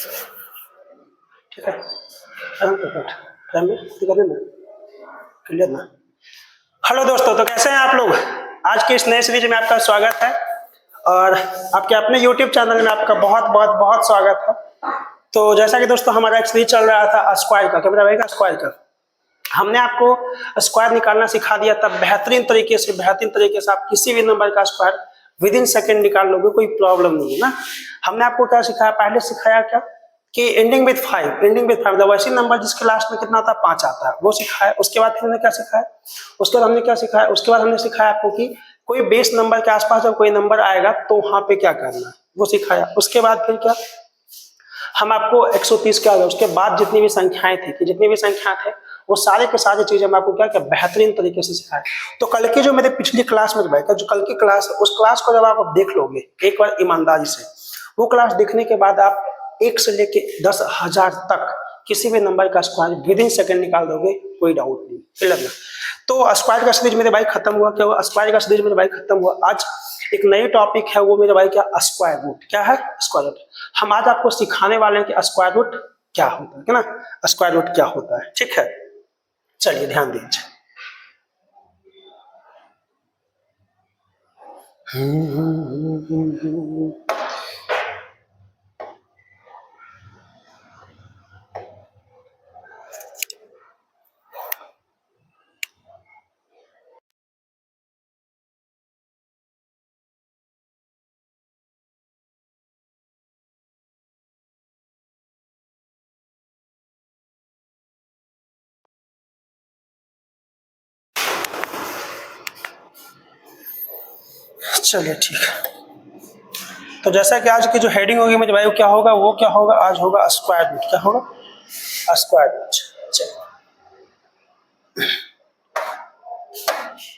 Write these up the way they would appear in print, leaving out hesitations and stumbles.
ठीक है, क्लियर ना। हेलो दोस्तों, तो कैसे हैं आप लोग। आज की इस नए सीरीज में आपका स्वागत है और आपके अपने YouTube चैनल में आपका बहुत बहुत बहुत स्वागत है। तो जैसा कि दोस्तों हमारा एक सीरीज चल रहा था स्क्वायर का, क्या मेरा भाई का स्क्वायर का, हमने आपको स्क्वायर निकालना सिखा दिया था बेहतरीन तरीके से आप किसी भी नंबर का स्क्वायर विद इन सेकेंड निकाल लोगे, कोई प्रॉब्लम नहीं है ना। हमने आपको क्या सिखाया, पहले सिखाया क्या कि एंडिंग विद 5 वैसी नंबर जिसके लास्ट में कितना आता है 5 आता है, वो सिखाया। उसके बाद हमने क्या सिखाया, उसके बाद हमने सिखाया आपको कि कोई बेस नंबर के आसपास जब कोई नंबर आएगा तो वहां पे क्या करना है, वो सिखाया। उसके बाद फिर क्या, हम आपको 130 के आगे उसके बाद जितनी भी संख्याएं थे वो सारे के सारे चीजें हम आपको क्या बेहतरीन तरीके से सिखाए। तो कल की जो मेरे पिछली क्लास में भाई जो कल की क्लास है, उस क्लास को जब आप देख लोगे एक बार ईमानदारी से, वो क्लास देखने के बाद आप 1 से लेके 10,000 तक किसी भी नंबर का स्क्वायर विद इन सेकंड निकाल दोगे, कोई डाउट नहीं। क्लियर ना। तो स्क्वायर का सीरीज मेरे भाई खत्म हुआ। क्या हुआ, स्क्वायर का सीरीज मेरे भाई खत्म हुआ। आज एक नई टॉपिक है, वो मेरे भाई क्या, स्क्वायर रूट। क्या है स्क्वायर रूट। हम आज आपको सिखाने वाले हैं कि स्क्वायर रूट क्या होता है ना, स्क्वायर रूट क्या होता है। ठीक है, चलिए ध्यान दीजिए। चलिए ठीक है, तो जैसा कि आज की जो हेडिंग होगी मेरे भाई क्या होगा, वो क्या होगा, आज होगा स्क्वायर रूट। क्या होगा, स्क्वायर रूट। चलिए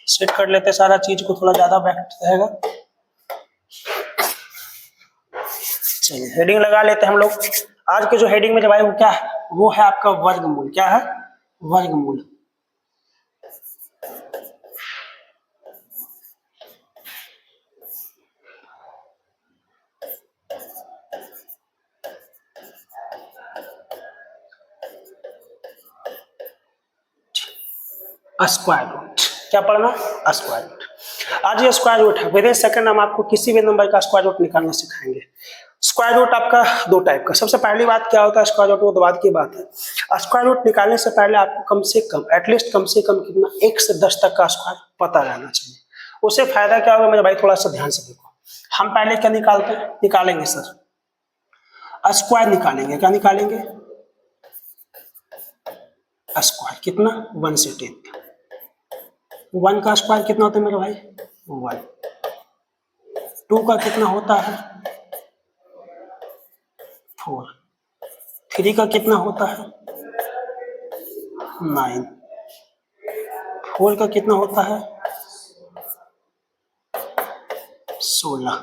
सेट कर लेते सारा चीज को, थोड़ा ज्यादा बैठ रहेगा। चलिए हेडिंग लगा लेते हैं हम लोग। आज के जो हेडिंग में भाई वो क्या है, वो है आपका वर्गमूल। क्या है, वर्गमूल। Square root. क्या पढ़ना, स्क्वायर रूट। आज ये स्क्वायर रूट है, विद इन सेकंड हम आपको किसी भी नंबर का स्क्वायर रूट निकालना सिखाएंगे। स्क्वायर रूट आपका दो टाइप का। सबसे पहली बात क्या होता है स्क्वायर रूट, वो तो बाद की बात है। स्क्वायर रूट निकालने से पहले आपको कम से कम एटलीस्ट कितना 1 से 10 तक का स्क्वायर पता रहना चाहिए। उससे फायदा क्या होगा मेरे भाई, थोड़ा सा ध्यान से देखो। हम पहले क्या निकालेंगे सर, स्क्वायर निकालेंगे। क्या निकालेंगे, स्क्वायर। कितना, 1 से 10। 1 का स्क्वायर कितना होता है मेरे भाई, 1। 2 का कितना होता है, 4। 3 का कितना होता है, 9। 4 का कितना होता है, 16।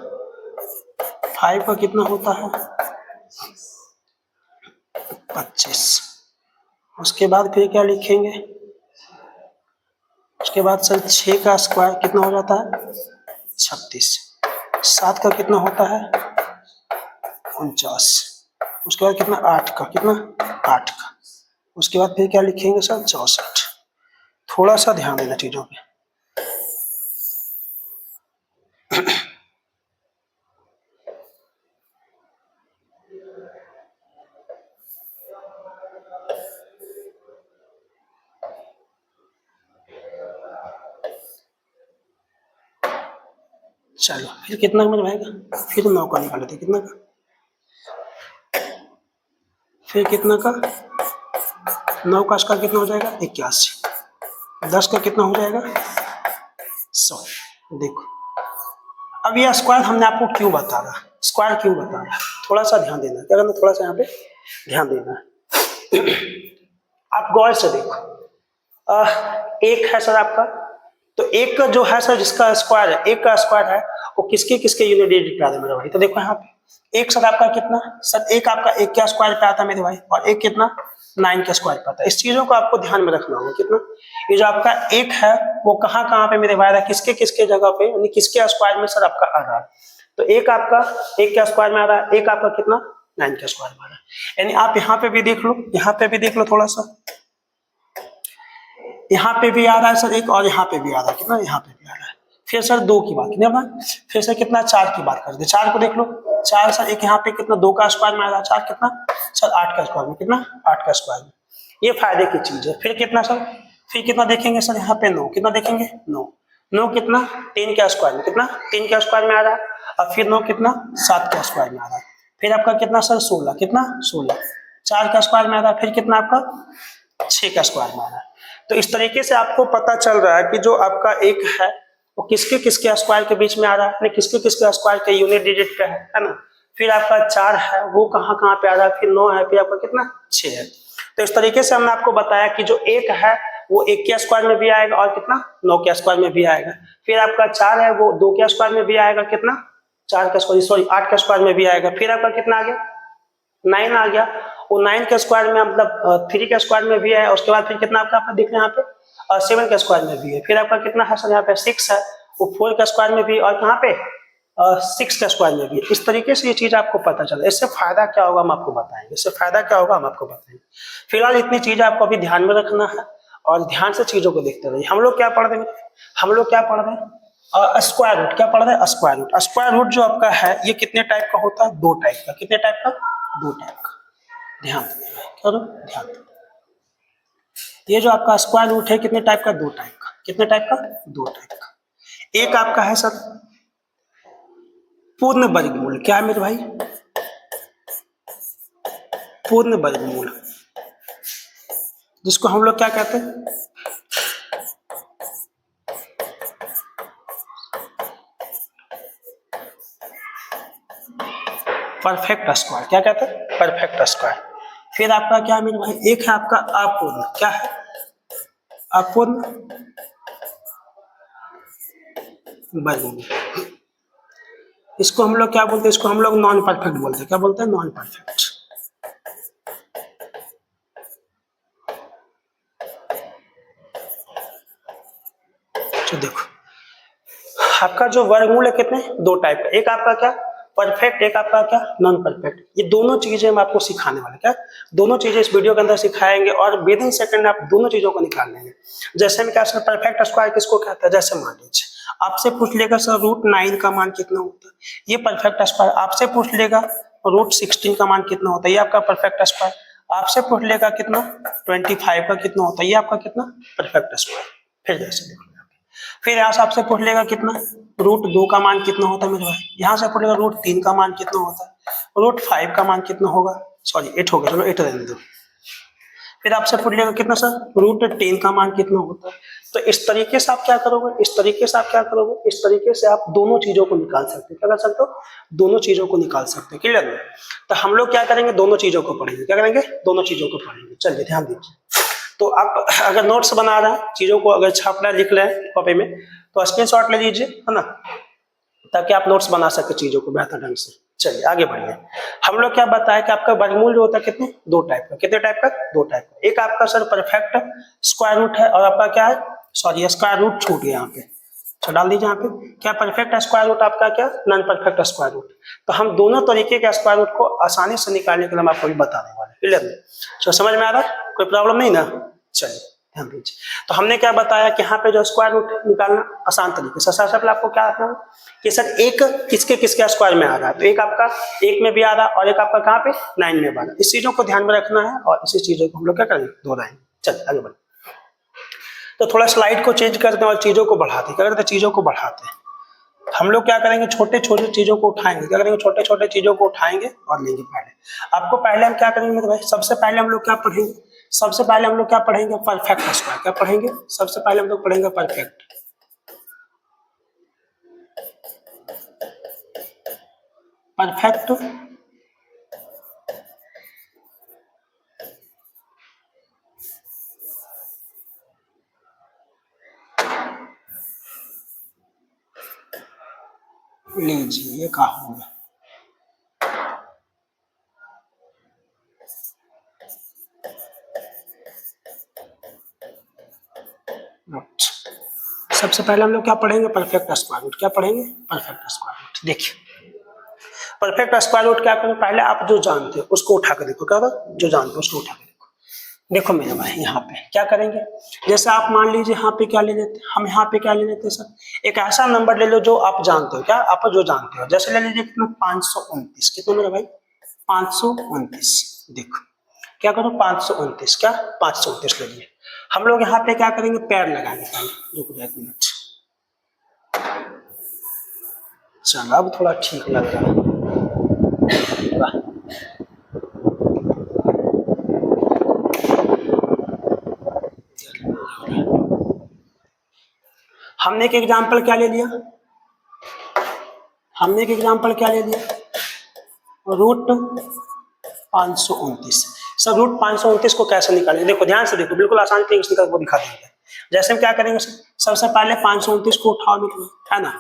5 का कितना होता है, 25। उसके बाद फिर क्या लिखेंगे, उसके बाद सर 6 का स्क्वायर कितना हो जाता है, 36। 7 का कितना होता है, 49। उसके बाद कितना, 8 का कितना, 8 का। उसके बाद फिर क्या लिखेंगे सर, 64। थोड़ा सा ध्यान देना चीजों पे। चलो फिर कितना मेरे भाई का, फिर 9 का निकाल लेते। कितना का, फिर कितना का, 9 का स्क्वायर कितना हो जाएगा, 81। 10 का कितना हो जाएगा, 100। देखो अब ये स्क्वायर हमने आपको क्यों बता रहा, स्क्वायर क्यों बता रहा, थोड़ा सा ध्यान देना। क्या करना, थोड़ा सा यहाँ पे ध्यान देना। आप गौर से देखो, एक है सर आपका, तो एक का जो है सर जिसका स्क्वायर है, एक का स्क्वायर है, वो किसके किसके यूनिट डिजिट पे आता है मेरे भाई। तो देखो यहाँ पे एक सर आपका कितना, सर एक आपका एक क्या स्क्वायर पे आता है मेरे भाई, और एक कितना 9 के स्क्वायर पे आता है। इस चीजों को आपको ध्यान में रखना होगा। कितना, ये जो आपका एक है वो कहाँ कहाँ पे मेरे भाई किसके किसके जगह पे, यानी किसके स्क्वायर में सर आपका आ रहा है। तो एक आपका एक के स्क्वायर में आ रहा है, एक आपका कितना 9 का स्क्वायर में आ रहा है। यानी आप यहाँ पे भी देख लो, यहाँ पे भी देख लो थोड़ा सा, यहाँ पे भी आ रहा है सर एक, और यहाँ पे भी आ रहा है कितना, यहाँ पे भी आ रहा है। फिर सर 2 की बात कितने बार, फिर सर कितना 4 की बात कर दे, 4 को देख लो, 4 सर एक यहाँ पे कितना 2 का स्क्वायर में आ रहा है, 4 कितना सर 8 का स्क्वायर में, कितना 8 का स्क्वायर में, ये फायदे की चीज है। फिर कितना सर, फिर कितना देखेंगे सर यहाँ पे 9, कितना देखेंगे 9, 9 कितना 3 का स्क्वायर में, कितना 3 का स्क्वायर में आ रहा है, और फिर 9 कितना 7 का स्क्वायर में आ रहा है, फिर आपका कितना सर 16, कितना 16 4 का स्क्वायर में आ रहा है, फिर कितना आपका 6 का स्क्वायर में आ रहा है। तो इस तरीके से आपको पता चल रहा है कि जो आपका एक है वो किसके किसके स्क्वायर के बीच में आ रहा है, किसके किसके स्क्वायर के यूनिट डिजिट पे है ना। फिर आपका 4 है वो कहाँ कहाँ पे आ रहा है, फिर 9 है, फिर आपका कितना 6 है। तो इस तरीके से हमने आपको बताया कि जो एक है वो 1 के स्क्वायर में भी आएगा और कितना 9 के स्क्वायर में भी आएगा। फिर आपका 4 है वो 2 के स्क्वायर में भी आएगा, कितना 4 का स्क्वायर, सॉरी 8 का स्क्वायर में भी आएगा। फिर आपका कितना आ गया 9 आ गया, वो 9 के स्क्वायर में मतलब 3 के स्क्वायर में भी है। उसके बाद फिर कितना आपका दिख रहा है यहाँ पे 7 के स्क्वायर में भी है। फिर आपका कितना है सर यहाँ पे 6 है, वो 4 के स्क्वायर में भी, और कहाँ पे 6 के स्क्वायर में भी। इस तरीके से ये चीज आपको पता चला। इससे फायदा क्या होगा हम आपको बताएंगे, इससे फायदा क्या होगा हम आपको बताएंगे। फिलहाल इतनी चीजें आपको अभी ध्यान में रखना है और ध्यान से चीजों को देखते रहिए। हम लोग क्या पढ़ रहे हैं, हम लोग क्या पढ़ रहे हैं, स्क्वायर रूट। क्या पढ़ रहे हैं, स्क्वायर रूट। स्क्वायर रूट जो आपका है ये कितने टाइप का होता है, 2 टाइप का। कितने टाइप का, 2 टाइप का। ध्यान करो, ध्यान। ये जो आपका स्क्वायर रूट है कितने टाइप का, 2 टाइप का। कितने टाइप का, 2 टाइप का। एक आपका है सर पूर्ण वर्गमूल। क्या है मेरे भाई, पूर्ण वर्गमूल, जिसको हम लोग क्या कहते हैं, परफेक्ट स्क्वायर। क्या कहते हैं, परफेक्ट स्क्वायर। फिर आपका क्या है मेरे भाई, एक है आपका अपूर्ण। क्या है, अपूर्ण वर्गमूल। इसको हम लोग क्या बोलते हैं, इसको हम लोग नॉन परफेक्ट बोलते हैं। क्या बोलते हैं, नॉन परफेक्ट। तो देखो आपका जो वर्गमूल है कितने, 2 टाइप का। एक आपका क्या परफेक्ट, एक आपका क्या नॉन परफेक्ट। ये दोनों चीजें हम आपको सिखाने वाले। क्या दोनों चीजें इस वीडियो के अंदर सिखाएंगे और विद इन सेकंड आप दोनों चीजों को निकाल लेंगे। जैसे हम क्या सर परफेक्ट स्क्वायर किसको कहता है, जैसे मान लीजिए आपसे पूछ लेगा सर √9 का मान कितना होता है, ये परफेक्ट स्क्वायर। आपसे पूछ लेगा √16 का मान कितना होता है, ये आपका परफेक्ट स्क्वायर। आपसे पूछ लेगा कितना 25 का कितना होता है, ये आपका कितना परफेक्ट स्क्वायर। फिर जैसे देखो, फिर यहाँ से आपसे पूछ लेगा कितना √2 का मान कितना होता है मेरे भाई। यहाँ से पूछेगा √3 का मान कितना होता है, √5 का मान कितना होगा, सॉरी 8 हो गया, चलो 8 रहने दो। फिर आपसे पूछ लेगा कितना सर √10 का मान कितना होता है। तो इस तरीके से आप क्या करोगे, इस तरीके से आप क्या करोगे, इस तरीके से आप दोनों चीजों को निकाल सकते हैं। क्या कर सकते हो, दोनों चीजों को निकाल सकते हैं। क्लियर है। तो हम लोग क्या करेंगे, दोनों चीजों को पढ़ेंगे। क्या करेंगे, दोनों चीजों को पढ़ेंगे। चलिए ध्यान दीजिए। तो आप अगर नोट्स बना रहे हैं, चीजों को अगर छापना लिख रहे हैं कॉपी में, तो स्क्रीनशॉट ले लीजिए, है ना, ताकि आप नोट्स बना सके चीजों को बेहतर ढंग से। चलिए आगे बढ़िए। हम लोग क्या बताया कि आपका वर्गमूल जो होता है कितने, 2 टाइप का। कितने टाइप का, 2 टाइप का। एक आपका सर परफेक्ट स्क्वायर रूट है, और आपका क्या है, सॉरी स्क्वायर रूट छूट गया यहाँ पे, तो डाल दीजिए यहाँ पे। क्या परफेक्ट स्क्वायर रूट, आपका क्या नॉन परफेक्ट स्क्वायर रूट। तो हम दोनों तरीके के स्क्वायर रूट को आसानी से निकालने के लिए हम आपको भी बताने वाले। क्लियर है, तो समझ में आ रहा है, कोई प्रॉब्लम नहीं ना। चलिए ध्यान दीजिए। तो हमने क्या बताया कि यहाँ पे जो स्क्वायर रूट निकालना आसान तरीके से, सबसे पहले आपको क्या रखना है कि सर एक किसके किसके स्क्वायर में आ रहा है। तो एक आपका 1 में भी आ रहा है और एक आपका कहाँ पे 9 में आ रहा है। इस चीजों को ध्यान में रखना है और इसी चीजों को हम लोग क्या करेंगे, दोहराएंगे। चलिए आगे बढ़े। तो थोड़ा स्लाइड को चेंज करते हैं और चीजों को बढ़ाते हैं। क्या करते हैं, चीजों को बढ़ाते हैं। हम लोग क्या करेंगे, छोटे छोटे चीजों को उठाएंगे। क्या करेंगे, छोटे छोटे चीजों को उठाएंगे और लेंगे। पहले आपको पहले हम क्या करेंगे मेरे भाई, सबसे पहले हम लोग क्या पढ़ेंगे, सबसे पहले हम लोग क्या पढ़ेंगे, परफेक्ट स्क्वायर। क्या पढ़ेंगे, सबसे पहले हम लोग पढ़ेंगे परफेक्ट। परफेक्ट लीजिए, ये कहा होगा, सबसे पहले हम लोग क्या पढ़ेंगे, परफेक्ट स्क्वायर रूट। क्या पढ़ेंगे, परफेक्ट स्क्वायर रूट। देखिए परफेक्ट स्क्वायर रूट क्या करो, पहले आप जो जानते हो उसको उठा कर देखो, क्या होगा, जो जानते हो उसको उठा कर देखो। देखो मेरे भाई यहाँ पे क्या करेंगे, जैसे आप मान लीजिए यहाँ पे क्या ले लेते, हम यहाँ पे क्या ले लेते सर, एक ऐसा नंबर ले लो जो आप जानते हो, क्या आप जो जानते हो, जैसे ले लीजिए कितना 529, कितना मेरा भाई 529। देखो क्या करो 529, क्या 529 ले लिए। हम लोग यहाँ पे क्या करेंगे, पैर लगाएंगे पहले, रुक जाए 1 मिनट। चलो अब थोड़ा ठीक लग रहा है। वाह। हमने एक एग्जाम्पल क्या ले लिया, हमने एक एग्जाम्पल क्या ले लिया, रूट 529। सर रूट 529 को कैसे निकालेंगे, देखो ध्यान से देखो, बिल्कुल आसान तरीके से निकाल दिखा देंगे। जैसे हम क्या करेंगे सर, सबसे पहले 529 को उठाओ निकलो, है ना,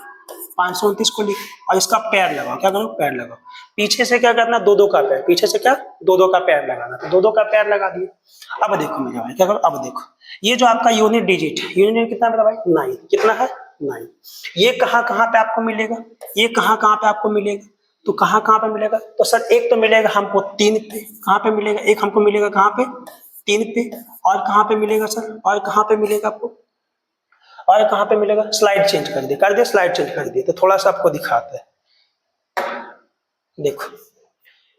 529 को लिख और इसका पैर लगाओ, क्या करो, पैर लगाओ। पीछे से क्या करना, दो दो का पैर, पीछे से क्या, दो दो का पैर लगाना, तो दो दो का पैर लगा दिए। अब देखो मेरे भाई क्या करो, अब देखो ये जो आपका यूनिट डिजिट है, यूनिट कितना मेरा भाई 9, कितना है 9। ये कहाँ कहाँ पे आपको मिलेगा, ये कहाँ कहाँ पे आपको मिलेगा, तो कहाँ कहाँ पे मिलेगा, तो सर एक तो मिलेगा हमको 3 पे, कहाँ पे मिलेगा, एक हमको मिलेगा कहाँ पे 3 पे, और कहाँ पे मिलेगा सर, और कहाँ पे मिलेगा आपको, और कहाँ पे मिलेगा, स्लाइड चेंज कर दिए, स्लाइड चेंज कर दिए, तो थोड़ा सा आपको दिखाते हैं। देखो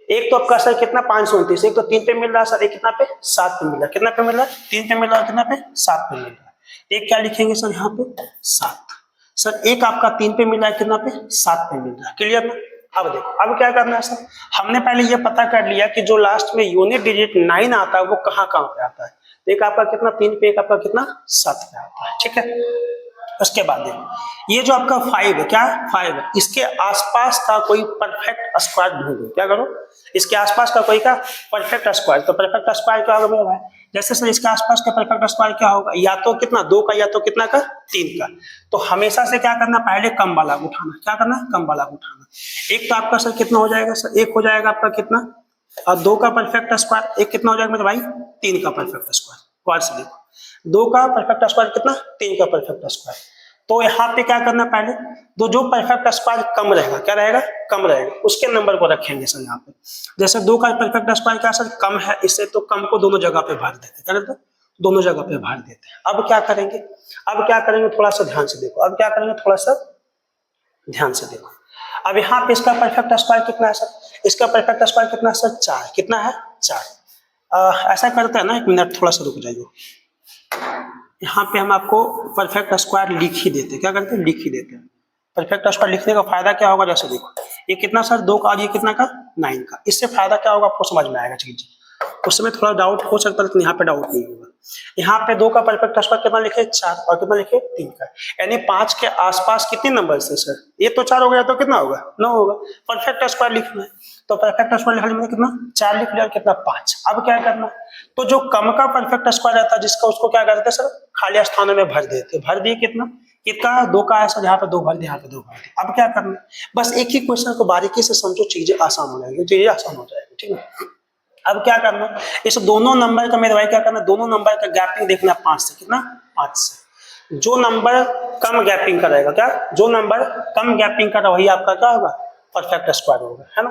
एक तो आपका सर कितना 529, एक तो 3 पे मिल रहा है सर, एक कितना पे 7 पे मिल रहा है, कितना पे मिल रहा है 3 पे मिल रहा है, कितना पे 7 पे मिल रहा है। एक क्या लिखेंगे सर यहाँ पे 7, सर एक आपका 3 पे मिल रहा है, कितना पे 7 पे मिल रहा है, क्लियर ना। अब देखो अब क्या करना है सर, हमने पहले ये पता कर लिया कि जो लास्ट में यूनिट डिजिट 9 आता है वो कहाँ कहाँ पे आता है, तो एक आपका कितना 3 पे, एक आपका कितना 7 पे आता है, ठीक है। उसके बाद देखो ये जो आपका 5 है, क्या 5 है, इसके आसपास का कोई परफेक्ट स्क्वायर ढूंढो, क्या करो, इसके आसपास का कोई का परफेक्ट स्क्वायर, तो परफेक्ट स्क्वायर क्या होगा मेरा भाई, जैसे सर इसके आसपास का परफेक्ट स्क्वायर क्या होगा, या तो कितना 2 का, या तो कितना का 3 का। तो हमेशा से क्या करना, पहले कम वाला उठाना, क्या करना, कम वाला उठाना। एक तो आपका सर कितना हो जाएगा सर, एक हो जाएगा आपका कितना, और 2 का परफेक्ट स्क्वायर, एक कितना हो जाएगा मेरे भाई 3 का परफेक्ट स्क्वायर। गौर से देखो 2 का परफेक्ट स्क्वायर कितना, 3 का परफेक्ट स्क्वायर। तो यहाँ पे क्या करना, पहले तो जो परफेक्ट स्क्वायर कम रहेगा, क्या रहेगा, कम रहेगा, उसके नंबर को रखेंगे सर यहाँ पे। जैसे 2 का परफेक्ट स्क्वायर क्या सर कम है, इससे तो कम को दोनों जगह पे भर देते, क्या करते, दोनों जगह पे भर देते हैं। अब क्या करेंगे, अब क्या करेंगे, थोड़ा सा ध्यान से देखो, अब क्या करेंगे, थोड़ा सा ध्यान से देखो। अब यहाँ पे इसका परफेक्ट स्क्वायर कितना है सर, इसका परफेक्ट स्क्वायर कितना है सर 4, कितना है 4। ऐसा करते हैं ना, 1 मिनट थोड़ा सा रुक जाइए, यहाँ पे हम आपको परफेक्ट स्क्वायर लिख ही देते, क्या करते हैं, लिख ही देते हैं। परफेक्ट स्क्वायर लिखने का फायदा क्या होगा, जैसे देखो ये कितना सर 2 का, और ये कितना का 9 का, इससे फायदा क्या होगा आपको समझ में आएगा चीज। उस समय थोड़ा डाउट हो सकता है लेकिन यहाँ पे डाउट नहीं होगा। यहाँ पे 2 का परफेक्ट स्क्वायर कितना लिखे 4, और कितना लिखे 3 का, यानी 5 के आसपास कितने नंबर है सर, ये तो 4 हो गया, तो कितना होगा 9 होगा। परफेक्ट स्क्वायर लिखना है तो परफेक्ट स्क्वायर लिखने में कितना 4 लिख लिया, कितना 5। अब क्या करना, तो जो कम का परफेक्ट स्क्वायर रहता है जिसका, उसको क्या करते हैं सर खाली स्थानों में भर देते, भर दिए कितना, कितना 2 का है सर, यहाँ पे 2 भर दिया, यहाँ पे 2 भर दिया। अब क्या करना, बस एक ही क्वेश्चन को बारीकी से समझो, चीजें आसान हो जाएगी, चीजें आसान हो जाएगी, ठीक है। अब क्या करना, इस दोनों नंबर का मेरे भाई क्या करना, दोनों नंबर का गैपिंग देखना 5 से, कितना 5 से। जो नंबर कम गैपिंग का रहेगा, क्या जो नंबर कम गैपिंग का वही आपका क्या होगा परफेक्ट स्क्वायर होगा, है ना।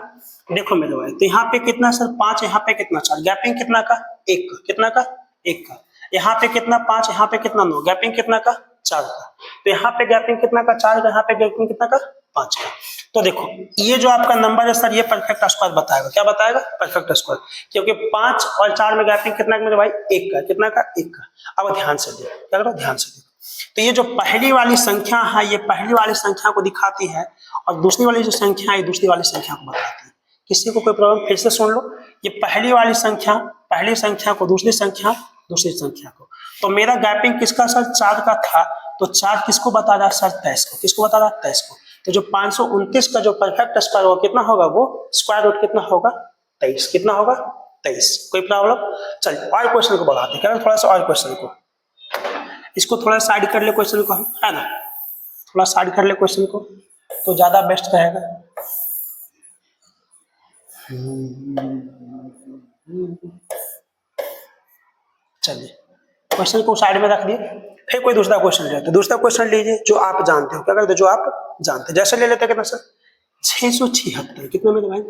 देखो मेरे भाई तो यहाँ पे कितना सर 5, यहाँ पे कितना 4, गैपिंग कितना का 1 का, कितना का 1 का। यहाँ पे कितना 5, यहाँ पे कितना 9, गैपिंग कितना का 4 का। तो यहाँ पे गैपिंग कितना का 4 का, यहाँ पे गैपिंग कितना का 5 का। तो देखो ये जो आपका नंबर है सर, ये परफेक्ट स्क्वायर बताएगा, क्या बताएगा परफेक्ट स्क्वायर, क्योंकि 5 और 4 में गैपिंग कितना मेरे भाई 1 का, कितना का 1 का। अब ध्यान से देखो, क्या करो ध्यान से देखो, तो ये जो पहली वाली संख्या है ये पहली वाली संख्या को दिखाती है, और दूसरी वाली जो संख्या है ये दूसरी वाली संख्या को बताती है। किसी को कोई प्रॉब्लम, फिर से सुन लो, ये पहली वाली संख्या पहली संख्या को, दूसरी संख्या दूसरी संख्या को। तो मेरा गैपिंग किसका सर 4 का था, तो 4 किसको बता रहा सर 23 को, किसको बता रहा 23 को। तो जो 529 का जो परफेक्ट स्क्वायर होगा कितना होगा, वो स्क्वायर रूट कितना होगा 23, कितना होगा 23। कोई प्रॉब्लम, चलिए और क्वेश्चन को बढ़ाते हैं, थोड़ा सा और क्वेश्चन को, इसको थोड़ा साइड कर ले क्वेश्चन को, हम है ना, थोड़ा साइड कर ले क्वेश्चन को तो ज्यादा बेस्ट रहेगा। चलिए क्वेश्चन को साइड में रख दिए, फिर कोई दूसरा क्वेश्चन लेते, दूसरा क्वेश्चन लीजिए जो आप जानते हो, क्या करते जो आप जानते हैं। जैसे ले लेते कितना सर, 676 कितना मेरे भाई?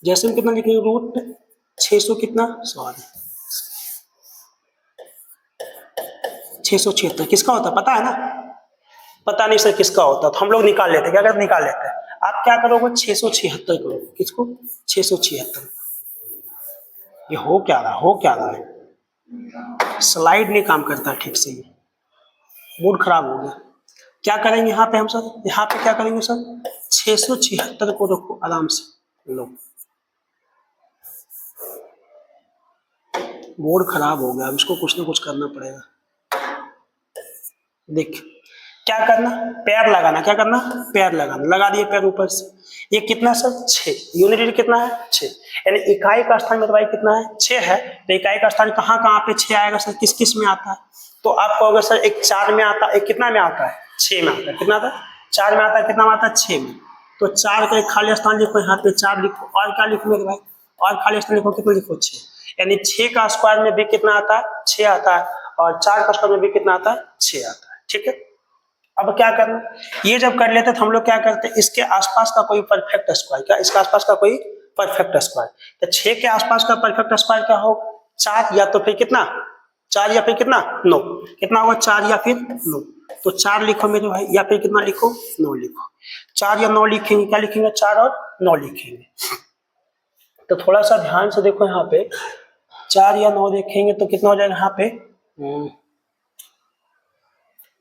जैसे हम कितना लिखेंगे रूट 600 कितना सॉरी 676 किसका होता है पता है ना? पता नहीं सर किसका होता, तो हम लोग निकाल लेते, क्या करते निकाल लेते हैं। आप क्या करोगे 676 करोगे, किसको 676। ये हो क्या रहा है, स्लाइड नहीं काम करता ठीक से, ये मूड खराब हो गया। क्या करेंगे यहाँ पे हम सर, यहाँ पे क्या करेंगे सर 676 को रखो आराम से, लो मूड खराब हो गया, अब इसको कुछ ना कुछ करना पड़ेगा। देख क्या करना, पैर लगाना, क्या करना पैर लगाना, लगा दिए पैर ऊपर से। ये कितना सर 6, यूनिट कितना है 6, यानी इकाई का स्थान में भाई कितना है 6 है। तो इकाई का स्थान कहाँ कहाँ पे 6 आएगा सर, किस किस में आता है? तो आप कहोगे सर एक 4 में आता है, एक कितना में आता है 6 में आता है, कितना आता है 4 में आता है, कितना में आता है 6 में। तो 4 का एक खाली स्थान लिखो, यहाँ पे 4 लिखो, और क्या लिखो मेरे भाई, और खाली स्थान लिखो, कितना लिखो 6, यानी 6 का स्क्वायर में भी कितना आता है 6 आता है, और 4 का स्क्वायर में भी कितना आता है 6 आता है। ठीक है, अब क्या करना, ये जब कर लेते तो हम लोग क्या करते हैं, इसके आसपास का कोई परफेक्ट स्क्वायर, क्या इसके आसपास का कोई परफेक्ट स्क्वायर, तो 6 के आसपास का परफेक्ट स्क्वायर क्या हो 4 या तो फिर कितना 4 या फिर कितना 9, कितना होगा 4 या फिर 9, तो 4 लिखो मेरे भाई, या फिर कितना लिखो 9 लिखो। 4 या 9 लिखेंगे, क्या लिखेंगे 4 और 9 लिखेंगे। तो थोड़ा सा ध्यान से देखो यहाँ पे, 4 या 9 देखेंगे तो कितना हो जाएगा यहाँ पे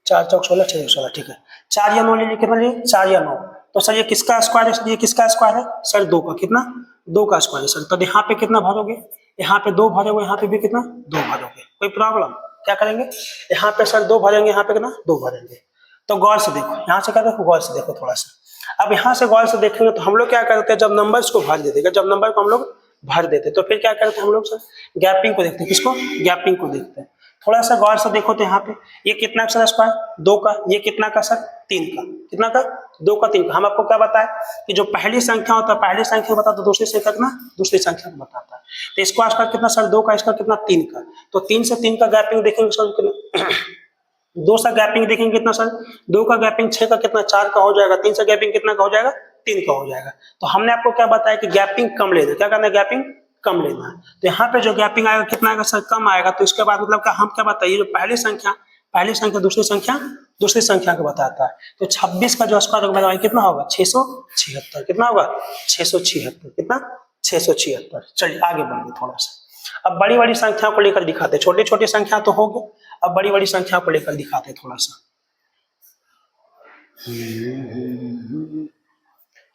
4 चौक 16 6 16, ठीक है। 4 या 9 ले लिए, कितना लिए 4 या 9, तो सर ये किसका स्क्वायर है सर, ये किसका स्क्वायर है सर 2 का, कितना 2 का स्क्वायर है सर। तो यहाँ पे कितना भरोगे, यहाँ पे 2 भरोगे, यहाँ पे भी कितना 2 भरोगे, कोई प्रॉब्लम, क्या करेंगे यहाँ पे सर 2 भरेंगे, यहाँ पे कितना 2 भरेंगे। तो गौर से देखो, यहाँ से क्या देखो गौर से देखो थोड़ा सा। अब यहाँ से गौर से देखेंगे तो हम लोग क्या करते हैं, जब नंबर्स को भर देते, जब नंबर को हम लोग भर देते तो फिर क्या करते हैं हम लोग सर गैपिंग को देखते हैं, किसको गैपिंग को देखते हैं। थोड़ा सा गौर से देखो तो यहाँ पे ये कितना का सर स्क्वायर 2 का, ये कितना का सर 3 का, कितना का 2 का 3 का। हम आपको क्या बताया कि जो पहली संख्या होता है पहली संख्या बताता है, दूसरी संख्या कितना दूसरी संख्या को बताता है। तो इसका स्क्वायर कितना सर 2 का, इसका कितना 3 का, तो 3 से 3 का गैपिंग देखेंगे सर कितना 2 से गैपिंग देखेंगे कितना सर 2 का गैपिंग 6 का कितना 4 का हो जाएगा, 3 से गैपिंग कितना का हो जाएगा 3 का हो जाएगा। तो हमने आपको क्या बताया कि गैपिंग कम लेना, क्या करना है गैपिंग कम लेना है। तो यहाँ पे जो गैपिंग आएगा कितना आएगा सर कम आएगा। तो इसके बाद मतलब हम क्या बताइए, जो पहली संख्या दूसरी संख्या को बताता है। तो 26 का जो स्क्वायर होगा कितना होगा 676, कितना होगा 676, कितना 676। चलिए आगे बढ़िए थोड़ा सा, अब बड़ी बड़ी संख्या को लेकर दिखाते, छोटी छोटी संख्या तो हो गए, अब बड़ी बड़ी संख्या को लेकर दिखाते थोड़ा सा।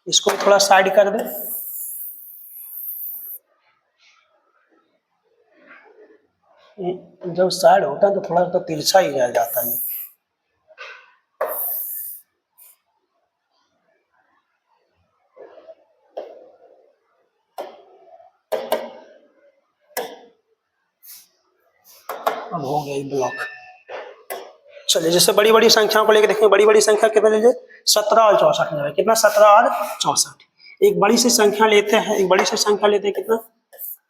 इसको थोड़ा साइड कर दे, जब साइड होता है तो थोड़ा तो तिरछा ही रह जाता है। अब हो गया ब्लॉक। चलिए जैसे बड़ी बड़ी संख्याओं को लेकर देखेंगे, बड़ी बड़ी संख्या कितना लीजिए 17 और 64 में, कितना 17 और 64। एक बड़ी सी संख्या लेते हैं, कितना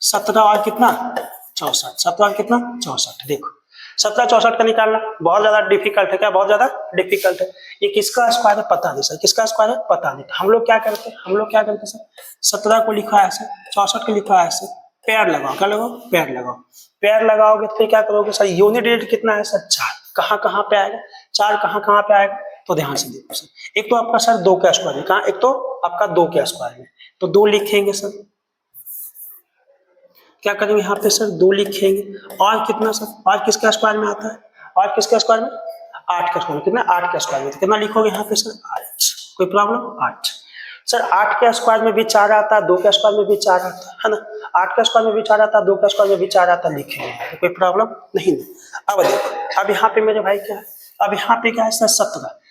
17 और कितना 64, 17 और कितना 64। देखो 17 64 का निकालना बहुत ज्यादा डिफिकल्ट है, क्या बहुत ज्यादा डिफिकल्ट है। ये किसका स्क्वायर है पता नहीं सर, किसका स्क्वायर है पता नहीं। हम लोग क्या करते सर 17 को लिखा है ऐसे, 64 को लिखा है ऐसे, पैर लगाओ, क्या लगाओ पैर लगाओगे तो फिर क्या करोगे सर यूनिट डिजिट कितना है सर 4, कहाँ पे आएगा 4, कहाँ पे आएगा। तो ध्यान से देखो सर, एक तो आपका सर 2 का स्क्वायर है, कहाँ एक तो आपका 2 का स्क्वायर है, तो 2 लिखेंगे सर, क्या करेंगे यहाँ पे सर 2 लिखेंगे, और कितना सर और किसका स्क्वायर में आता है, और किसका स्क्वायर में 8 का स्क्वायर में, कितना 8 का स्क्वायर में, तो कितना लिखोगे यहाँ पे सर 8, कोई प्रॉब्लम 8। सर 8 के स्क्वायर में भी 4 आता है, 2 के स्क्वायर में भी 4 आता है ना, 8 के स्क्वायर में भी 4 आता है, 2 के स्क्वायर में भी 4 आता है, लिखेंगे तो कोई प्रॉब्लम नहीं। अब देखो अब यहाँ पे मेरे भाई क्या है, अब यहाँ पे क्या है सर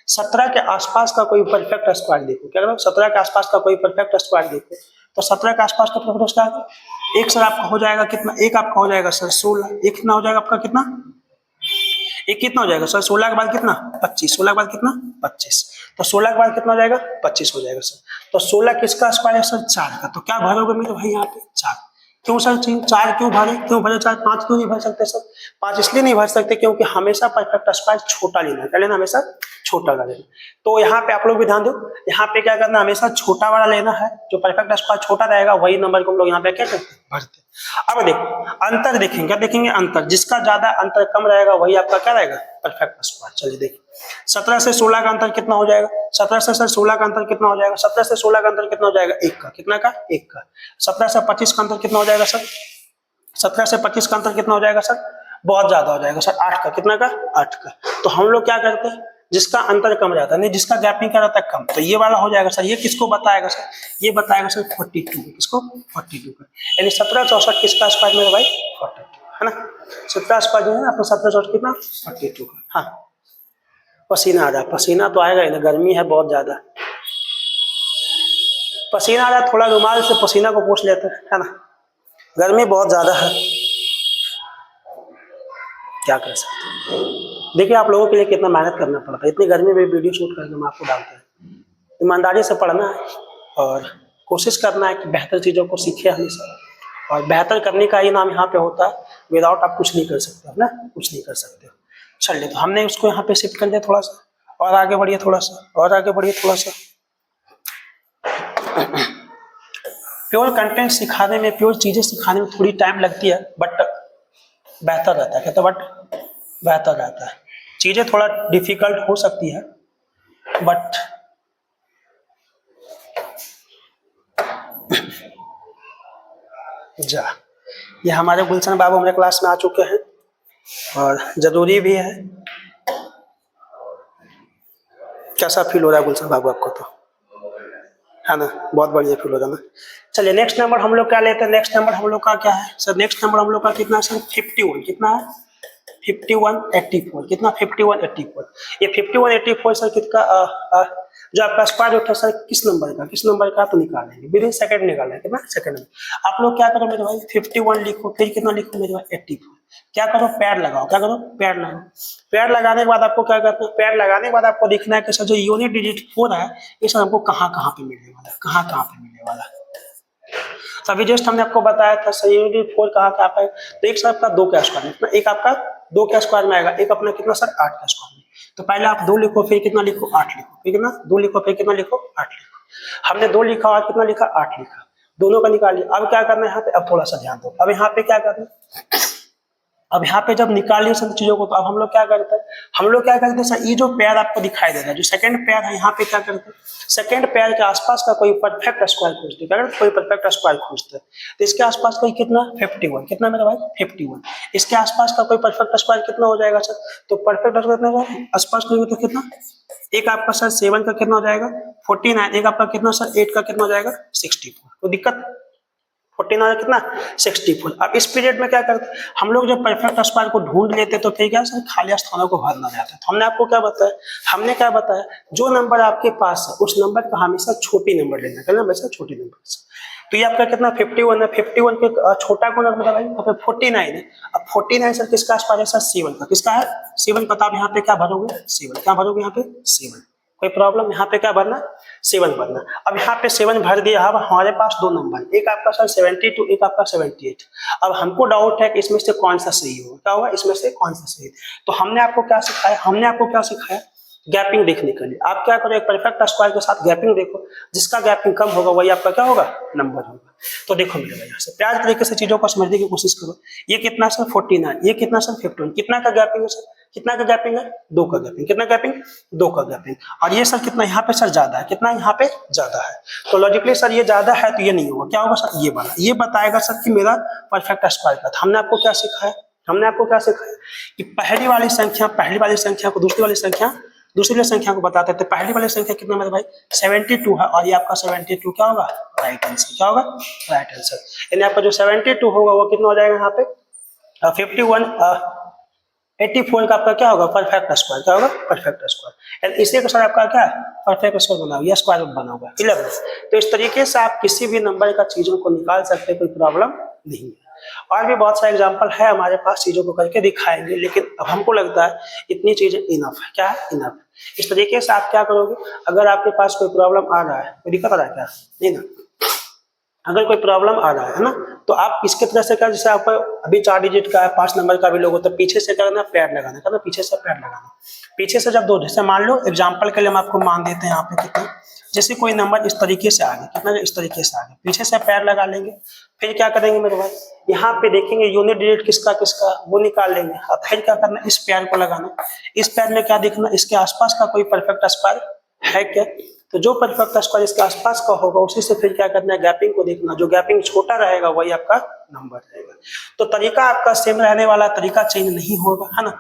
17 के आसपास का कोई परफेक्ट स्क्वायर देखो, क्या करो 17 के आसपास का कोई परफेक्ट स्क्वायर देखो। तो 17 के आसपास का परफेक्ट स्क्वायर एक सर आपका हो जाएगा कितना, एक आपका हो जाएगा सर 16, एक कितना हो जाएगा आपका कितना, एक कितना हो जाएगा सर 16 के बाद कितना 25, 16 के बाद कितना 25, तो 16 के बाद कितना हो जाएगा 25 हो जाएगा सर। तो 16 किसका स्क्वायर है सर 4 का, तो क्या भरोगे मेरे भाई यहाँ पे 4, क्यों सर 4 क्यों भरे, 4, 5 क्यों नहीं भर सकते सर? 5 इसलिए नहीं भर सकते क्योंकि हमेशा परफेक्ट स्क्वायर छोटा लेना है, क्या लेना, हमेशा छोटा वाला लेना। तो यहाँ पे आप लोग भी ध्यान दो, यहाँ पे क्या करना, हमेशा छोटा वाला लेना है, जो परफेक्ट स्क्वायर छोटा रहेगा वही नंबर को हम लोग यहाँ पे क्या करते हैं, भरते हैं। अब देखो अंतर देखेंगे, क्या देखेंगे, अंतर, जिसका ज्यादा अंतर कम रहेगा वही आपका क्या रहेगा, परफेक्ट स्क्वायर। चलिए देखिए 17 से 16 का अंतर कितना हो जाएगा, 17 से सर 16 का अंतर कितना हो जाएगा, 17 से 16 का अंतर कितना हो जाएगा, 1 का, कितना का, 1 का। 17 से 25 का अंतर कितना हो जाएगा सर, 17 से 25 का अंतर कितना हो जाएगा सर, बहुत ज्यादा हो जाएगा सर, 8 का, कितना का, 8 का। तो हम लोग क्या करते हैं, जिसका अंतर कम रहता है, नहीं जिसका गैपिंग क्या रहता है कम, तो ये वाला हो जाएगा सर। ये किसको बताएगा सर, ये बताएगा सर 42, किसको, 42 का, यानी 17 64 किसका स्क्वायर मेरे भाई, 42 है ना। 17 स्क्वायर जो है ना आपको 17 64 कितना, 42 का। हाँ पसीना आ रहा, पसीना तो आएगा ही ना, गर्मी है बहुत ज्यादा, पसीना आ रहा, थोड़ा रुमाल से पसीना को पोंछ लेते हैं, है ना, गर्मी बहुत ज्यादा है, क्या कर सकते हैं। देखिए आप लोगों के लिए कितना मेहनत करना पड़ता है, इतनी गर्मी में वीडियो शूट करके हम आपको डालते हैं। ईमानदारी से पढ़ना है और कोशिश करना है कि बेहतर चीज़ों को सीखे हमेशा, और बेहतर करने का ही नाम यहाँ पे होता है, विदाउट आप कुछ नहीं कर सकते हो ना, कुछ नहीं कर सकते हो। चलिए तो हमने उसको यहाँ पे शिफ्ट कर दिया थोड़ा सा, और आगे बढ़िए थोड़ा सा, और आगे बढ़िए थोड़ा सा। प्योर कंटेंट सिखाने में, प्योर चीज़ें सिखाने में थोड़ी टाइम लगती है, बट बेहतर रहता है, कहते बट बेहतर रहता है। चीज़ें थोड़ा डिफिकल्ट हो सकती है बट जा, ये हमारे गुलशन बाबू हमारे क्लास में आ चुके हैं और जरूरी भी है। कैसा फील हो रहा है गुलशन बाबू आपको, तो है ना, बहुत बढ़िया फील हो रहा है ना। चलिए नेक्स्ट नंबर हम लोग क्या लेते हैं, नेक्स्ट नंबर हम लोग का क्या है सर, नेक्स्ट नंबर हम लोग का कितना है सर, 51, कितना है, 5184, कितना, 5184। ये 5184 सर कितना, जो आपका स्क्वायर रूट है सर किस नंबर का, किस नंबर का तो निकालेंगे, विद इन सेकंड निकालना है, कितना, सेकंड में। आप लोग क्या करो मेरे भाई, 51 लिखो, फिर कितना लिखो मेरे भाई, 84। क्या करो, पैर लगाओ, क्या करो, पैर लगाओ। पैर लगाने के बाद आपको क्या करते हैं, पैर लगाने के बाद आपको देखना है कि सर जो यूनिट डिजिट 4 है ये सर हमको कहाँ कहाँ पे मिलने वाला है, कहाँ कहाँ पे मिलने वाला है। तो अभी जस्ट हमने आपको बताया था सर यूनिट 4 कहाँ कहाँ पे, तो एक सर आपका 2 का स्क्वायर में, एक आपका 2 के स्क्वायर में आएगा, एक अपना कितना सर 8 का स्क्वायर में। तो पहले आप 2 लिखो, फिर कितना लिखो, 8 लिखो, फिर कितना 2 लिखो, फिर कितना लिखो, 8 लिखो। हमने 2 लिखा और कितना लिखा, 8 लिखा, दोनों का निकाल लिया। अब क्या करना है यहाँ पे, अब थोड़ा सा ध्यान दो, अब यहाँ पे क्या करना है, अब यहाँ पे जब निकाल लिए सब चीजों को, तो अब हम लोग क्या करते हैं, हम लोग क्या करते हैं सर, ये जो पैर आपको दिखाई दे रहा है, जो सेकंड पैर है, यहाँ पे क्या करते हैं, सेकंड पैर के आसपास का कोई परफेक्ट स्क्वायर खोजते हैं, कोई परफेक्ट स्क्वायर खोजते हैं। तो इसके आसपास कोई कितना, 51, कितना मेरा भाई, 51। इसके आसपास का कोई परफेक्ट स्क्वायर कितना हो जाएगा सर, तो परफेक्ट स्क्वायर कितना होगा, आसपास कोई तो कितना, एक आपका सर 7 का कितना हो जाएगा, 49, एक आपका कितना सर 8 का कितना हो जाएगा, 64। कोई दिक्कत, 49 कितना, 64। अब इस पीरियड में क्या करते हैं हम लोग, जब परफेक्ट स्क्वायर को ढूंढ लेते तो फिर क्या सर, खाली स्थानों को भरना रहता है। तो हमने आपको क्या बताया, हमने क्या बताया, जो नंबर आपके पास है उस नंबर का हमेशा छोटी नंबर लेना, करना हमेशा छोटी नंबर से। तो ये आपका कितना 51 है, 51 के छोटा कौन है भाई, यहाँ पे 49 है। अब 49 सर किसका स्क्वायर है सर, 7 का, किसका है, 7 का। आप यहाँ पे क्या भरोगे, 7, क्या भरोगे यहाँ पे, 7। कोई प्रॉब्लम, यहाँ पे क्या भरना, 7 भरना। अब यहाँ पे 7 भर दिया, अब हमारे पास 2 नंबर, एक आपका सर 72, एक आपका 78। अब हमको डाउट है कि इसमें से कौन सा सही होगा, क्या होगा, इसमें से कौन सा सही। तो हमने आपको क्या सिखाया, हमने आपको क्या सिखाया, गैपिंग देखने के लिए। आप क्या करो, एक परफेक्ट स्क्वायर के साथ गैपिंग देखो, जिसका गैपिंग कम होगा वही आपका क्या होगा, नंबर होगा। तो देखो मेरे भाई, यहाँ से प्यार तरीके से चीजों को समझने की कोशिश करो। ये कितना सर 49, ये कितना सर 51, कितना का गैपिंग है सर, कितना का गैपिंग है, 2 का गैपिंग, कितना गैपिंग, 2 का गैपिंग। और ये सर कितना यहाँ पे सर ज्यादा है, कितना यहाँ पे ज्यादा है। तो लॉजिकली सर ये ज्यादा है तो ये नहीं होगा, क्या होगा सर, ये वाला, ये बताएगा सर कि मेरा परफेक्ट स्क्वायर का। हमने आपको क्या सिखाया, हमने आपको क्या सिखाया कि पहली वाली संख्या को दूसरी वाली संख्या को बताते थे। पहली वाली संख्या कितना मेरे भाई, 72 है, और ये आपका 72 क्या होगा, राइट आंसर, क्या होगा, राइट आंसर। यानी आपका जो 72 होगा वो कितना हो जाएगा यहाँ पे, 51, 84 का आपका क्या होगा, परफेक्ट स्क्वायर, क्या होगा, परफेक्ट स्क्वायर। इसी के साथ आपका क्या परफेक्ट स्क्वायर बना होगा, स्क्वायर रूट बना होगा 11। तो इस तरीके से आप किसी भी नंबर का चीजों को निकाल सकते हैं, कोई प्रॉब्लम नहीं है। और भी बहुत सारे एग्जांपल है हमारे पास, चीजों को करके दिखाएंगे, लेकिन अब हमको लगता है इतनी चीजें इनफ है, क्या है, इनफ। इस तरीके से आप क्या करोगे, अगर आपके पास कोई प्रॉब्लम आ रहा है, कोई दिक्कत आ रहा है क्या, नहीं ना, अगर कोई प्रॉब्लम आ रहा है ना, तो आप इसके तरह से क्या, जैसे आपका अभी 4 डिजिट का है, 5 नंबर का भी लोग तो पीछे से करना पैड लगाना, करना पीछे से पैड लगाना। पीछे से जब 2, जैसे मान लो एग्जांपल के लिए हम आपको मान देते हैं यहाँ पे कितना, जैसे कोई नंबर इस तरीके से आ गया, कितना इस तरीके से आ गया, पीछे से पैड लगा लेंगे। फिर क्या करेंगे मेरे भाई, यहाँ पे देखेंगे यूनिट डिजिट किसका किसका, वो निकाल लेंगे। अब फिर क्या करना, इस पैड को लगाना। इस पैड में क्या देखना, इसके आसपास का कोई परफेक्ट स्क्वायर है क्या, तो जो परफेक्ट स्क्वायर इसके आसपास का होगा उसी से फिर क्या करना है, गैपिंग को देखना। जो गैपिंग छोटा रहेगा वही आपका नंबर रहेगा। तो तरीका आपका सेम रहने वाला, तरीका चेंज नहीं होगा, है ना।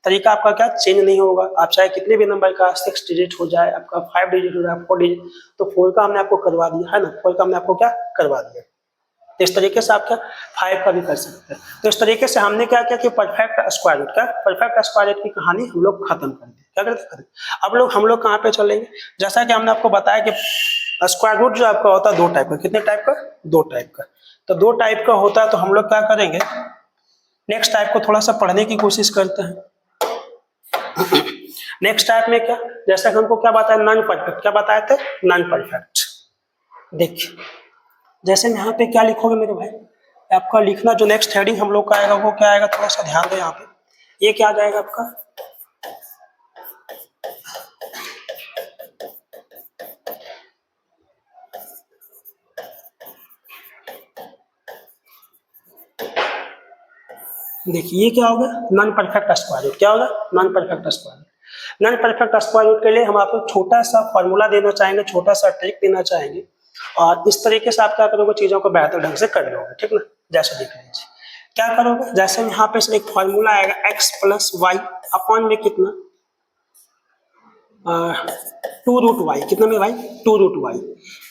तरीका आपका क्या चेंज नहीं होगा। आप चाहे कितने भी नंबर का 6 डिजिट हो जाए, आपका 5 डिजिट हो जाए, 4 डिजिट, तो 4 का हमने आपको करवा दिया, है ना। 4 का हमने आपको क्या करवा दिया। इस तरीके से आप क्या 5 का भी कर सकते हैं। तो इस तरीके से हमने क्या किया कि परफेक्ट स्क्वायर रूट का, परफेक्ट स्क्वायर रूट की कहानी हम लोग खत्म कर दी। क्या करते हैं, अब हम लोग कहाँ पे चलेंगे, जैसा कि हमने आपको बताया कि स्क्वायर रूट जो आपका होता है 2 टाइप का। कितने टाइप का, 2 टाइप का। तो 2 टाइप का होता है, तो हम लोग क्या करेंगे, नेक्स्ट टाइप को थोड़ा सा पढ़ने की कोशिश करते हैं। नेक्स्ट टाइप में क्या, जैसा कि हमको क्या बताया, नॉन परफेक्ट। क्या बताए थे, नॉन परफेक्ट। देखिए जैसे यहाँ पे क्या लिखोगे मेरे भाई, आपका लिखना जो नेक्स्ट हेडिंग हम लोग का आएगा वो क्या आएगा, थोड़ा सा ध्यान दो यहाँ पे। ये क्या आ जाएगा आपका, देखिए ये क्या होगा, नॉन परफेक्ट स्क्वायर रूट। क्या होगा, non perfect square root. Non perfect square root के लिए हम आपको छोटा सा फॉर्मूला देना चाहेंगे, छोटा सा ट्रिक देना चाहेंगे, और इस तरीके से आप क्या करोगे, चीजों को बेहतर ढंग से कर लोगे, ठीक ना। जैसे देख लीजिए क्या करोगे, जैसे यहाँ पे एक फॉर्मूला आएगा x प्लस वाई अपॉन में कितना 2 रूट वाई, कितना में भाई 2 रूट वाई।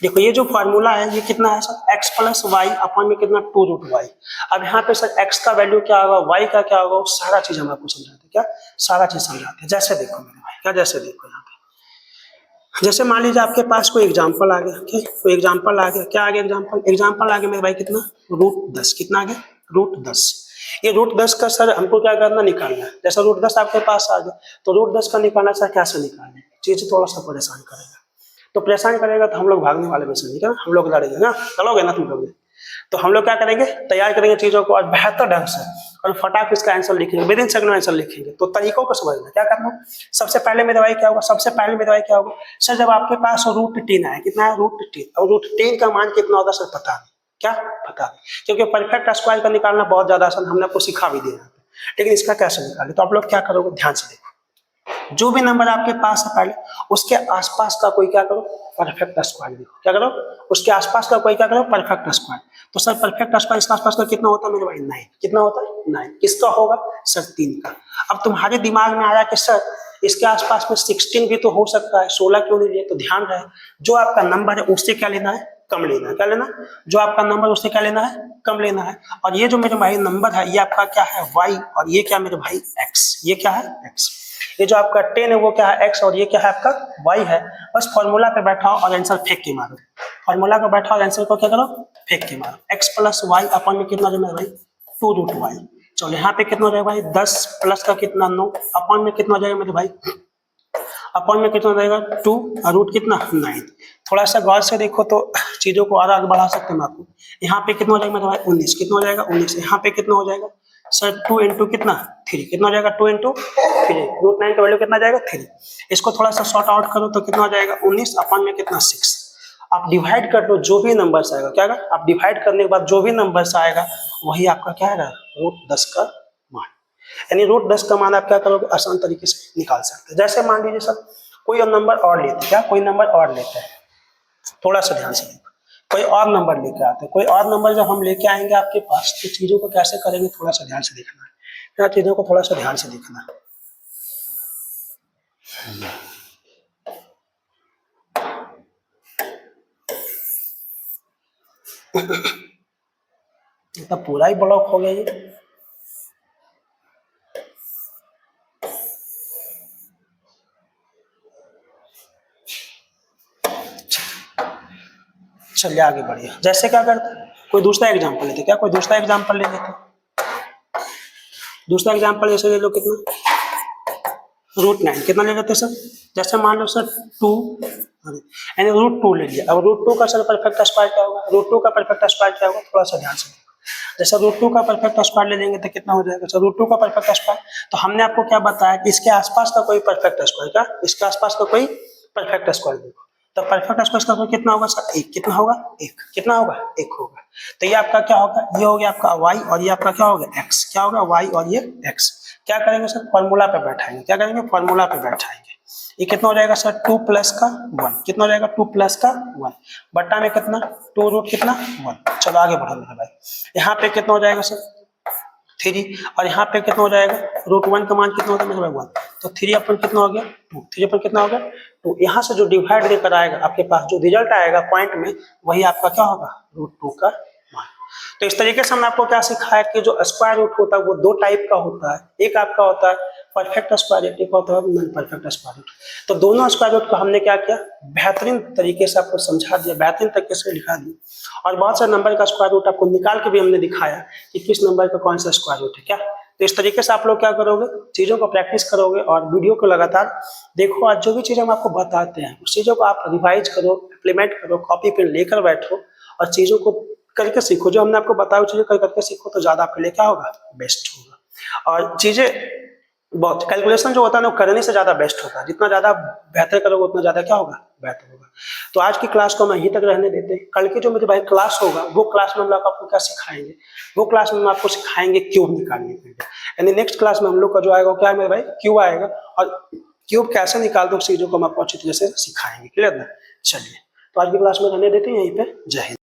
देखो ये जो फॉर्मूला है ये कितना है sir, x plus Y upon में कितना 2 रूट वाई। अब यहाँ पे सर x का वैल्यू क्या होगा, y का क्या होगा, सारा चीज हम आपको समझाते हैं। क्या सारा चीज समझाते हैं। जैसे देखो मेरे भाई, क्या जैसे देखो यहाँ पे, जैसे मान लीजिए आपके पास कोई एग्जाम्पल आ गया, ठीक, कोई एग्जाम्पल आ गया, क्या आ गया एग्जाम्पल, एग्जाम्पल आ गया मेरे भाई कितना, √10। कितना आ गया, √10। ये √10 का सर हमको क्या करना, निकालना है। जैसा √10 आपके पास आ गया, तो √10 का निकालना सर कैसे निकालना, चीज थोड़ा सा परेशान करेगा। तो परेशान करेगा तो हम लोग भागने वाले में से नहीं, हम लोग लड़ेंगे ना, लड़ोगे ना तुम लोग। तो हम लोग क्या करेंगे, तैयार करेंगे चीजों को और बेहतर ढंग से, और फटाक इसका आंसर लिखेंगे, विद इन सेकंड आंसर लिखेंगे। तो तरीकों को समझना, क्या करना, सबसे पहले मेरे भाई क्या होगा, सबसे पहले मेरे भाई क्या होगा सर, जब आपके पास √10 आए, कितना है √10, और √10 का मान कितना होता है सर, पता नहीं। क्या पता नहीं, क्योंकि परफेक्ट स्क्वायर का निकालना बहुत ज्यादा आसान, हमने आपको सिखा भी दिया, लेकिन इसका कैसे निकाले। तो आप लोग क्या करोगे, ध्यान से देखो, जो भी नंबर आपके पास है पहले उसके आसपास का कोई क्या करो, परफेक्ट स्क्वायर देखो। क्या करो, उसके आसपास का कोई क्या करो, परफेक्ट स्क्वायर। तो सर परफेक्ट स्क्वायर इसके आसपास का कितना होता है मेरे भाई, 9। कितना होता है, 9। किसका होगा सर, 3 का। अब तुम्हारे दिमाग में आया कि सर इसके आसपास में 16 भी तो हो सकता है, 16 क्यों नहीं लिए। तो ध्यान रहे, जो आपका नंबर है उससे क्या लेना है, कम लेना है। क्या लेना, जो आपका नंबर उससे क्या लेना है, कम लेना है। और ये जो मेरे भाई नंबर है ये आपका क्या है, y, और ये क्या मेरे भाई x। ये क्या है, x। ये जो आपका 10 है वो क्या है, x, और ये क्या है आपका y है। बस फॉर्मूला पे बैठाओ और आंसर फेंक के मारो। फॉर्मूला पे बैठाओ और आंसर को क्या करो, फेंक के मारो। x प्लस वाई अपॉन में कितना जो मेरे भाई 2 रूट वाई। चलो यहाँ पे कितना हो जाएगा भाई, 10 प्लस का कितना 9, अपॉन में कितना हो जाएगा मेरे भाई, अपॉन में कितना हो जाएगा 2, और रूट कितना 9। थोड़ा सा गौर से देखो तो चीजों को और आगे बढ़ा सकते हैं आपको। यहाँ पे कितना हो जाएगा मेरे भाई 19। कितना हो जाएगा 19। यहाँ पे कितना हो जाएगा सर 2 इंटू कितना 3। कितना हो जाएगा 2 इंटू 3। √9 का वैल्यू कितना जाएगा 3। इसको थोड़ा सा शॉर्ट आउट करो तो कितना हो जाएगा 19 अपॉन में कितना 6। आप डिवाइड कर लो, जो भी नंबर आएगा क्या आएगा, आप डिवाइड करने के बाद जो भी नंबर आएगा वही आपका क्या है, √10 का मान। यानी √10 का मान आप क्या करोगे, आसान तरीके से निकाल सकते हैं। जैसे मान लीजिए सर कोई नंबर और लेते हैं, क्या कोई नंबर और लेते हैं, थोड़ा सा ध्यान से देखो, कोई और नंबर लेके आते हैं। कोई और नंबर जब हम लेके आएंगे आपके पास तो चीजों को कैसे करेंगे, थोड़ा सा ध्यान से देखना है, चीजों को थोड़ा सा ध्यान से देखना है। तो पूरा ही ब्लॉक हो गया ये। चलिए आगे बढ़िए। जैसे क्या करते, कोई दूसरा एग्जांपल लेते, क्या कोई दूसरा एग्जांपल ले लेते। दूसरा एग्जांपल जैसे ले लो, कितना √9। कितना ले लेते सर, जैसे मान लो सर 2 यानी √2 ले लिया। अब √2 का सर परफेक्ट स्क्वायर क्या होगा, √2 का परफेक्ट स्क्वायर क्या होगा, थोड़ा सा ध्यान से देखो। जैसे √2 का परफेक्ट स्क्वायर ले लेंगे तो कितना हो जाएगा, सर √2 का परफेक्ट स्क्वायर, तो हमने आपको क्या बताया कि इसके आसपास का कोई परफेक्ट स्क्वायर, क्या इसके आसपास का कोई परफेक्ट स्क्वायर देखो, तो परफेक्ट स्क्वायर का कितना होगा सर, 1, कितना होगा 1, कितना होगा 1 होगा। तो ये आपका क्या होगा, ये हो गया आपका y और ये आपका क्या होगा x, क्या होगा y और ये x। क्या करेंगे सर, फॉर्मूला पे बैठाएंगे, क्या करेंगे, फॉर्मूला पे बैठाएंगे। ये कितना हो जाएगा सर, 2 प्लस का 1, कितना हो जाएगा 2 प्लस का 1 बट्टा में कितना 2 रूट कितना 1। चलो आगे बढ़ो मेरे भाई, यहाँ पे कितना हो जाएगा सर 3 और यहाँ पे कितना हो जाएगा √1 का मान कितना होता है मेरे भाई 1, तो 3 अपन कितना हो गया 2, 3 अपन कितना हो गया 2। यहाँ से जो डिवाइड देकर आएगा आपके पास जो रिजल्ट आएगा पॉइंट में, वही आपका क्या होगा √2 का मान। तो इस तरीके से हमने आपको क्या सिखाया कि जो स्क्वायर रूट होता है वो 2 टाइप का होता है, एक आपका होता है परफेक्ट स्क्वायर रूट, एक होता है नॉन परफेक्ट स्क्वायर रूट। तो दोनों स्क्वायर रूट को हमने क्या किया, बेहतरीन तरीके से आपको समझा दिया, बेहतरीन तरीके से लिखा दिया, और बहुत सारे नंबर का स्क्वायर रूट आपको निकाल के भी हमने दिखाया कि किस नंबर का कौन सा स्क्वायर रूट है क्या। तो इस तरीके से आप लोग क्या करोगे, चीजों को प्रैक्टिस करोगे और वीडियो को लगातार देखो, और जो भी चीजें हम आपको बताते हैं उस चीजों को आप रिवाइज करो, इम्प्लीमेंट करो, कॉपी पेन लेकर बैठो और चीजों को करके सीखो। जो हमने आपको बताया चीजें कर करके सीखो तो ज्यादा आपके लिए क्या होगा, बेस्ट होगा। और चीजें बहुत कैलकुलेशन जो होता है ना करने से ज्यादा बेस्ट होता है, जितना ज्यादा बेहतर करोगे उतना ज्यादा क्या होगा, बेहतर होगा। तो आज की क्लास को हम यहीं तक रहने देते हैं। कल की जो मेरे भाई क्लास होगा वो क्लास में हम लोग आपको क्या सिखाएंगे, वो क्लास में हम आपको सिखाएंगे क्यूब निकालने के लिए। यानी नेक्स्ट क्लास में हम लोग का जो आएगा क्या है मेरे भाई, क्यूब आएगा, और क्यूब कैसे निकाल दो चीजों को हम आपको अच्छी तरह से सिखाएंगे। क्लियर ना, चलिए तो आज की क्लास में रहने देते हैं यहीं पे। जय हिंद।